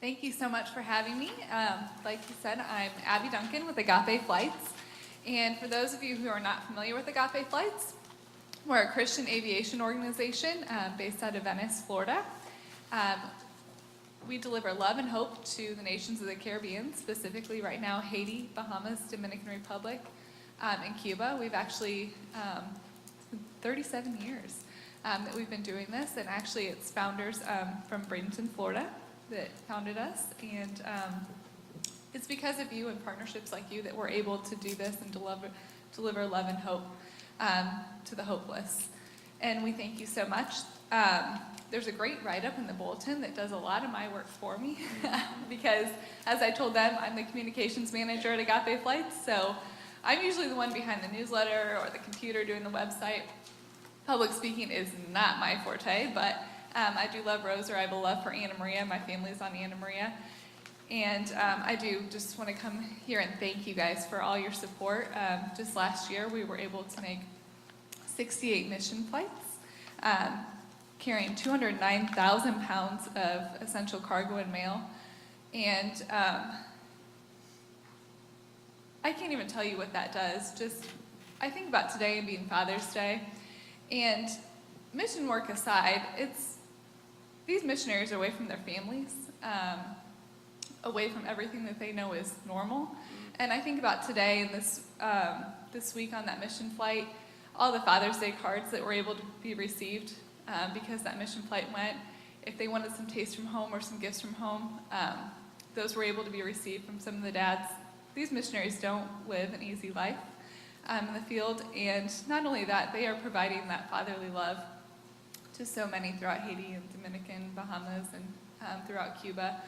Thank you so much for having me. Like you said, I'm Abby Duncan with Agape Flights. And for those of you who are not familiar with Agape Flights, we're a Christian aviation organization based out of Venice, Florida. We deliver love and hope to the nations of the Caribbean, specifically right now Haiti, Bahamas, Dominican Republic, and Cuba. We've actually 37 years that we've been doing this, and actually it's founders from Bradenton, Florida that founded us, and it's because of you and partnerships like you that we're able to do this and deliver love and hope to the hopeless. And we thank you so much. There's a great write-up in the bulletin that does a lot of my work for me because, as I told them, I'm the communications manager at Agape Flights, so I'm usually the one behind the newsletter or the computer doing the website. Public speaking is not my forte, but I do love Rosa. I have a love for Anna Maria. My family's on Anna Maria. And I do just want to come here and thank you guys for all your support. Just last year, we were able to make 68 mission flights, carrying 209,000 pounds of essential cargo and mail. And I can't even tell you what that does. Just, I think about today and being Father's Day. And mission work aside, these missionaries are away from their families, away from everything that they know is normal. And I think about today and this week on that mission flight, all the Father's Day cards that were able to be received because that mission flight went. If they wanted some taste from home or some gifts from home, those were able to be received from some of the dads. These missionaries don't live an easy life in the field, and not only that, they are providing that fatherly love to so many throughout Haiti and Dominican, Bahamas, and throughout Cuba.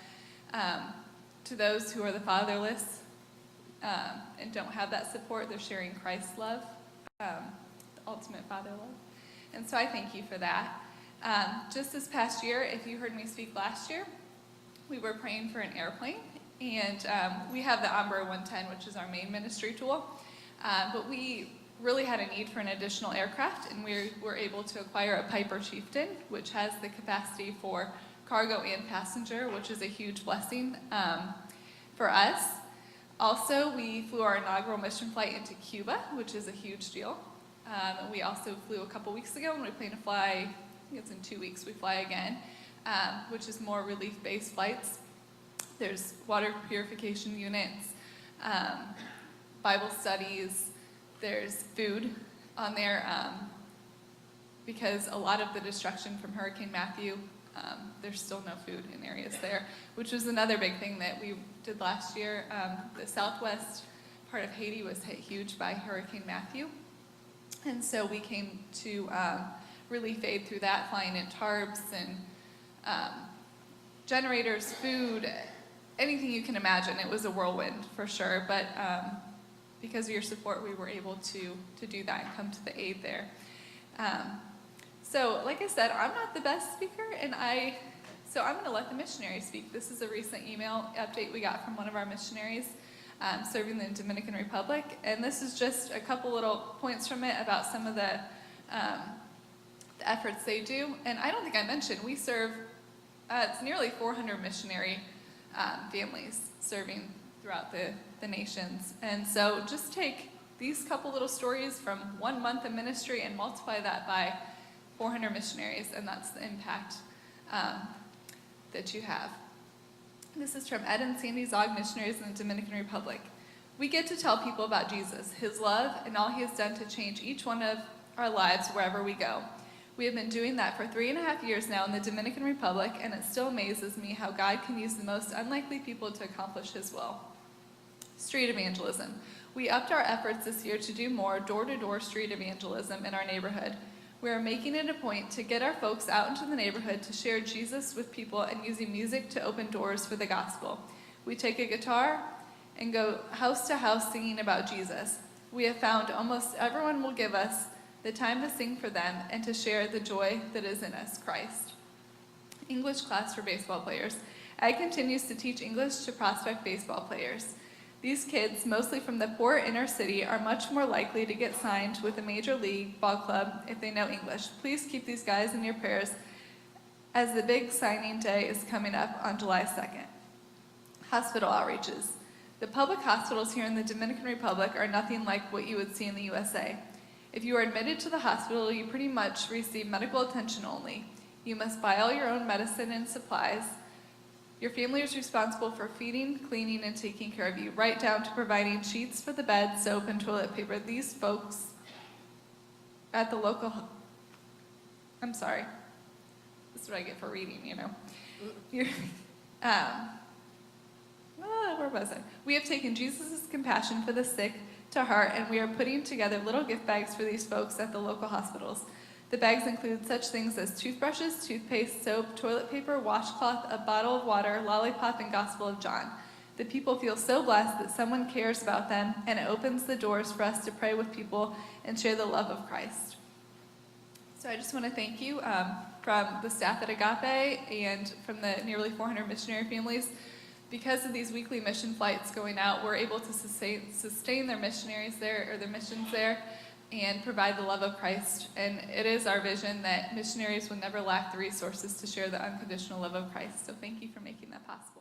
To those who are the fatherless and don't have that support, they're sharing Christ's love, the ultimate father love. And so I thank you for that. Just this past year, if you heard me speak last year, we were praying for an airplane, and we have the Ombra 110, which is our main ministry tool, but we really had a need for an additional aircraft, and we were able to acquire a Piper Chieftain, which has the capacity for cargo and passenger, which is a huge blessing for us. Also, we flew our inaugural mission flight into Cuba, which is a huge deal. And we also flew a couple weeks ago, and we plan to fly, I think it's in 2 weeks, we fly again, which is more relief-based flights. There's water purification units, Bible studies, there's food on there because a lot of the destruction from Hurricane Matthew, there's still no food in areas there, which was another big thing that we did last year. The southwest part of Haiti was hit huge by Hurricane Matthew, and so we came to relief aid through that, flying in tarps and generators, food, anything you can imagine. It was a whirlwind for sure, but because of your support, we were able to do that and come to the aid there. So like I said, I'm not the best speaker, and so I'm going to let the missionaries speak. This is a recent email update we got from one of our missionaries serving the Dominican Republic, and this is just a couple little points from it about some of the efforts they do. And I don't think I mentioned, we serve, it's nearly 400 missionary families serving throughout the nations. And so just take these couple little stories from 1 month of ministry and multiply that by 400 missionaries, and that's the impact that you have. This is from Ed and Sandy Zog, missionaries in the Dominican Republic. We get to tell people about Jesus, his love, and all he has done to change each one of our lives wherever we go. We have been doing that for 3.5 years now in the Dominican Republic, and it still amazes me how God can use the most unlikely people to accomplish his will. Street evangelism. We upped our efforts this year to do more door-to-door street evangelism in our neighborhood. We are making it a point to get our folks out into the neighborhood to share Jesus with people and using music to open doors for the gospel. We take a guitar and go house to house singing about Jesus. We have found almost everyone will give us the time to sing for them and to share the joy that is in us, Christ. English class for baseball players. Ed continues to teach English to prospect baseball players. These kids, mostly from the poor inner city, are much more likely to get signed with a major league ball club if they know English. Please keep these guys in your prayers as the big signing day is coming up on July 2nd. Hospital outreaches. The public hospitals here in the Dominican Republic are nothing like what you would see in the USA. If you are admitted to the hospital, you pretty much receive medical attention only. You must buy all your own medicine and supplies. Your family is responsible for feeding, cleaning, and taking care of you, right down to providing sheets for the bed, soap, and toilet paper. These folks at the local... I'm sorry. This is what I get for reading, you know. Where was I? We have taken Jesus' compassion for the sick to heart, and we are putting together little gift bags for these folks at the local hospitals. The bags include such things as toothbrushes, toothpaste, soap, toilet paper, washcloth, a bottle of water, lollipop, and Gospel of John. The people feel so blessed that someone cares about them, and it opens the doors for us to pray with people and share the love of Christ. So I just want to thank you from the staff at Agape and from the nearly 400 missionary families. Because of these weekly mission flights going out, we're able to sustain their missionaries there, or their missions there, and provide the love of Christ. And it is our vision that missionaries will never lack the resources to share the unconditional love of Christ. So thank you for making that possible.